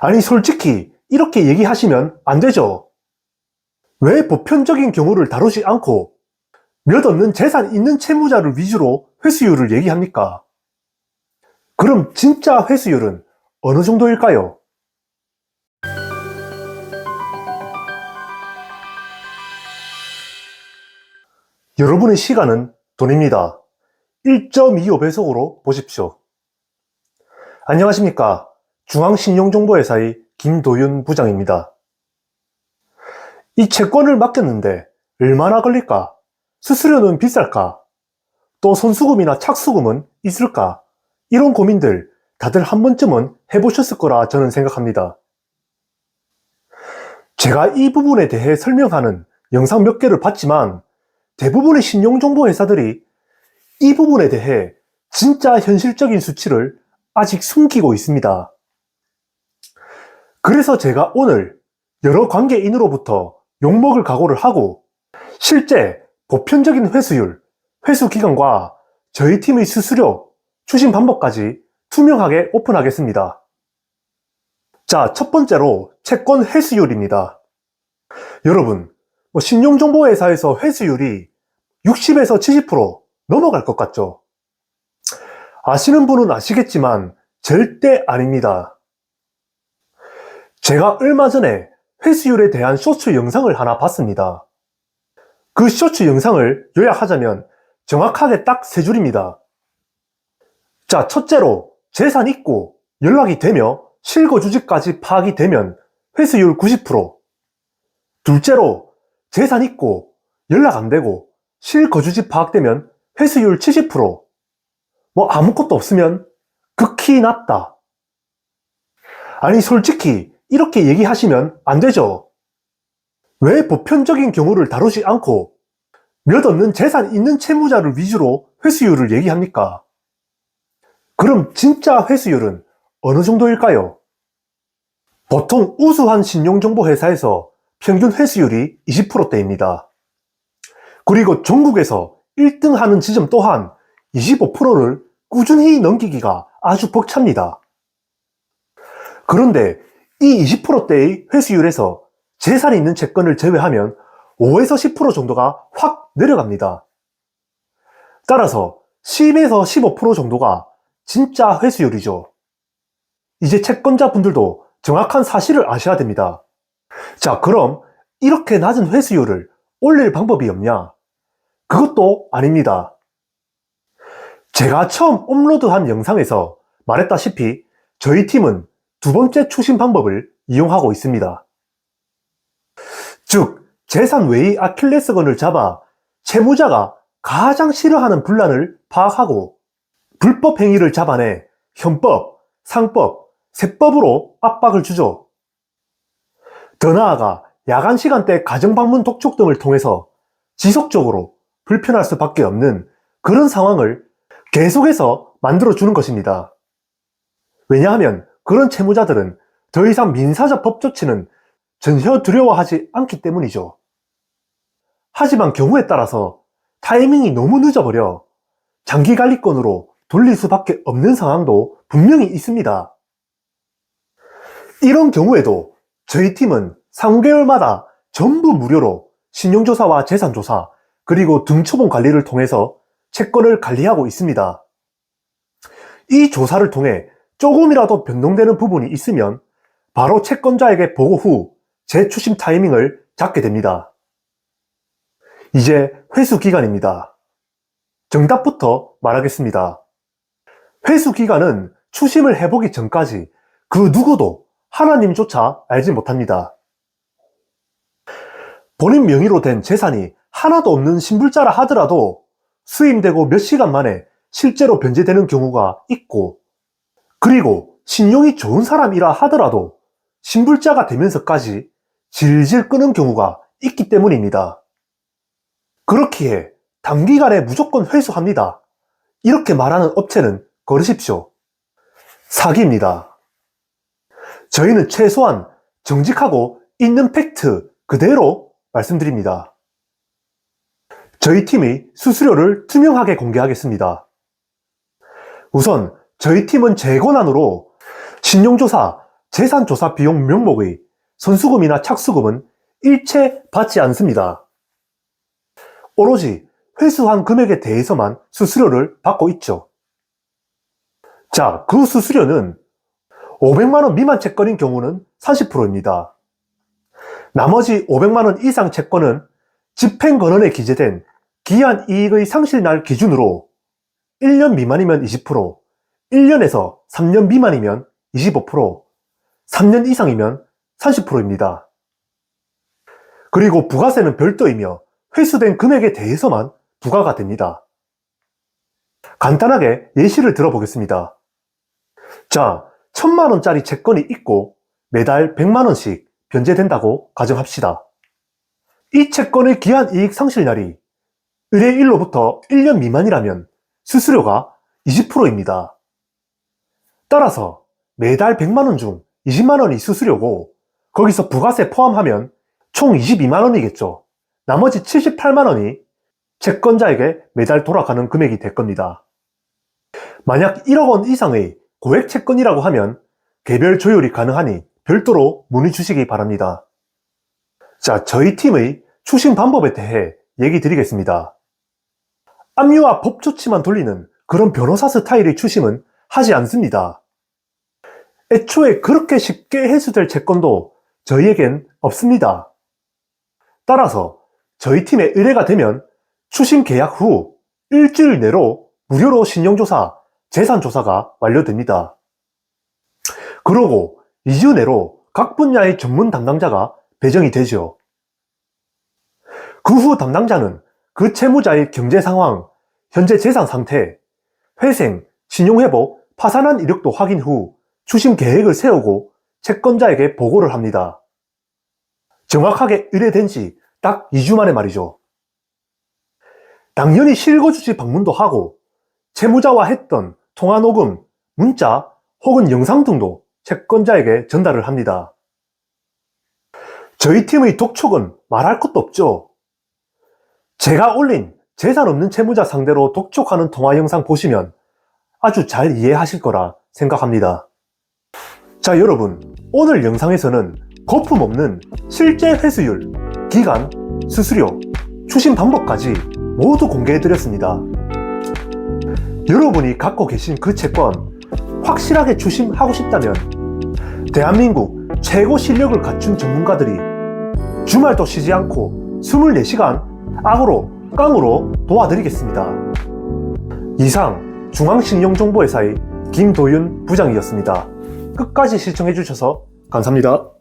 아니 솔직히 이렇게 얘기하시면 안 되죠. 왜 보편적인 경우를 다루지 않고 몇 없는 재산 있는 채무자를 위주로 회수율을 얘기합니까? 그럼 진짜 회수율은 어느 정도일까요? 여러분의 시간은 돈입니다. 1.25배속으로 보십시오. 안녕하십니까. 중앙신용정보회사의 김도윤 부장입니다. 이 채권을 맡겼는데 얼마나 걸릴까? 수수료는 비쌀까? 또 선수금이나 착수금은 있을까? 이런 고민들 다들 한 번쯤은 해보셨을 거라 저는 생각합니다. 제가 이 부분에 대해 설명하는 영상 몇 개를 봤지만 대부분의 신용정보회사들이 이 부분에 대해 진짜 현실적인 수치를 아직 숨기고 있습니다. 그래서 제가 오늘 여러 관계인으로부터 욕먹을 각오를 하고 실제 보편적인 회수율, 회수기간과 저희 팀의 수수료, 추심 방법까지 투명하게 오픈하겠습니다. 자, 첫 번째로 채권 회수율입니다. 여러분, 신용정보회사에서 회수율이 60에서 70% 넘어갈 것 같죠? 아시는 분은 아시겠지만 절대 아닙니다. 제가 얼마 전에 회수율에 대한 쇼츠 영상을 하나 봤습니다. 그 쇼츠 영상을 요약하자면 정확하게 딱 세 줄입니다. 자, 첫째로 재산 있고 연락이 되며 실거주지까지 파악이 되면 회수율 90%. 둘째로 재산 있고 연락 안 되고 실거주지 파악되면 회수율 70%. 아무것도 없으면 극히 낮다. 아니 솔직히 이렇게 얘기하시면 안 되죠. 왜 보편적인 경우를 다루지 않고 몇 없는 재산 있는 채무자를 위주로 회수율을 얘기합니까? 그럼 진짜 회수율은 어느 정도일까요? 보통 우수한 신용정보회사에서 평균 회수율이 20%대입니다. 그리고 전국에서 1등 하는 지점 또한 25%를 꾸준히 넘기기가 아주 벅찹니다. 그런데 이 20%대의 회수율에서 재산이 있는 채권을 제외하면 5에서 10% 정도가 확 내려갑니다. 따라서 10에서 15% 정도가 진짜 회수율이죠. 이제 채권자분들도 정확한 사실을 아셔야 됩니다. 자, 그럼 이렇게 낮은 회수율을 올릴 방법이 없냐? 그것도 아닙니다. 제가 처음 업로드한 영상에서 말했다시피 저희 팀은 두 번째 추심 방법을 이용하고 있습니다. 즉, 재산 외의 아킬레스건을 잡아 채무자가 가장 싫어하는 분란을 파악하고 불법 행위를 잡아내 현법, 상법, 세법으로 압박을 주죠. 더 나아가 야간 시간대 가정방문 독촉 등을 통해서 지속적으로 불편할 수밖에 없는 그런 상황을 계속해서 만들어주는 것입니다. 왜냐하면 그런 채무자들은 더 이상 민사적 법 조치는 전혀 두려워하지 않기 때문이죠. 하지만 경우에 따라서 타이밍이 너무 늦어버려 장기관리권으로 돌릴 수밖에 없는 상황도 분명히 있습니다. 이런 경우에도 저희 팀은 3개월마다 전부 무료로 신용조사와 재산조사 그리고 등초본 관리를 통해서 채권을 관리하고 있습니다. 이 조사를 통해 조금이라도 변동되는 부분이 있으면 바로 채권자에게 보고 후 재추심 타이밍을 잡게 됩니다. 이제 회수 기간입니다. 정답부터 말하겠습니다. 회수 기간은 추심을 해보기 전까지 그 누구도 하나님조차 알지 못합니다. 본인 명의로 된 재산이 하나도 없는 신불자라 하더라도 수임되고 몇 시간 만에 실제로 변제되는 경우가 있고, 그리고 신용이 좋은 사람이라 하더라도 신불자가 되면서까지 질질 끄는 경우가 있기 때문입니다. 그렇기에 단기간에 무조건 회수합니다. 이렇게 말하는 업체는 거르십시오. 사기입니다. 저희는 최소한 정직하고 있는 팩트 그대로 말씀드립니다. 저희 팀이 수수료를 투명하게 공개하겠습니다. 우선 저희 팀은 제 권한으로 신용조사, 재산조사 비용 명목의 선수금이나 착수금은 일체 받지 않습니다. 오로지 회수한 금액에 대해서만 수수료를 받고 있죠. 자, 그 수수료는 500만원 미만 채권인 경우는 30%입니다. 나머지 500만원 이상 채권은 집행건원에 기재된 기한 이익의 상실날 기준으로 1년 미만이면 20%, 1년에서 3년 미만이면 25%, 3년 이상이면 30%입니다. 그리고 부가세는 별도이며 회수된 금액에 대해서만 부과가 됩니다. 간단하게 예시를 들어보겠습니다. 자, 1000만원짜리 채권이 있고 매달 100만원씩 변제된다고 가정합시다. 이 채권의 기한 이익 상실날이 의뢰일로부터 1년 미만이라면 수수료가 20%입니다. 따라서 매달 100만원 중 20만원이 수수료고 거기서 부가세 포함하면 총 22만원이겠죠. 나머지 78만원이 채권자에게 매달 돌아가는 금액이 될 겁니다. 만약 1억 원 이상의 고액 채권이라고 하면 개별 조율이 가능하니 별도로 문의 주시기 바랍니다. 자, 저희 팀의 추심 방법에 대해 얘기 드리겠습니다. 압류와 법 조치만 돌리는 그런 변호사 스타일의 추심은 하지 않습니다. 애초에 그렇게 쉽게 회수될 채권도 저희에겐 없습니다. 따라서 저희 팀에 의뢰가 되면 추심 계약 후 일주일 내로 무료로 신용조사, 재산조사가 완료됩니다. 그러고 2주 내로 각 분야의 전문 담당자가 배정이 되죠. 그 후 담당자는 그 채무자의 경제 상황, 현재 재산 상태, 회생, 신용회복, 파산한 이력도 확인 후 추심 계획을 세우고 채권자에게 보고를 합니다. 정확하게 의뢰된 지 딱 2주 만에 말이죠. 당연히 실거주지 방문도 하고 채무자와 했던 통화 녹음, 문자 혹은 영상 등도 채권자에게 전달을 합니다. 저희 팀의 독촉은 말할 것도 없죠. 제가 올린 재산 없는 채무자 상대로 독촉하는 통화 영상 보시면 아주 잘 이해하실 거라 생각합니다. 자, 여러분, 오늘 영상에서는 거품 없는 실제 회수율, 기간, 수수료, 추심 방법까지 모두 공개해드렸습니다. 여러분이 갖고 계신 그 채권 확실하게 추심하고 싶다면 대한민국 최고 실력을 갖춘 전문가들이 주말도 쉬지 않고 24시간 악으로 깡으로 도와드리겠습니다. 이상 중앙신용정보회사의 김도윤 부장이었습니다. 끝까지 시청해주셔서 감사합니다.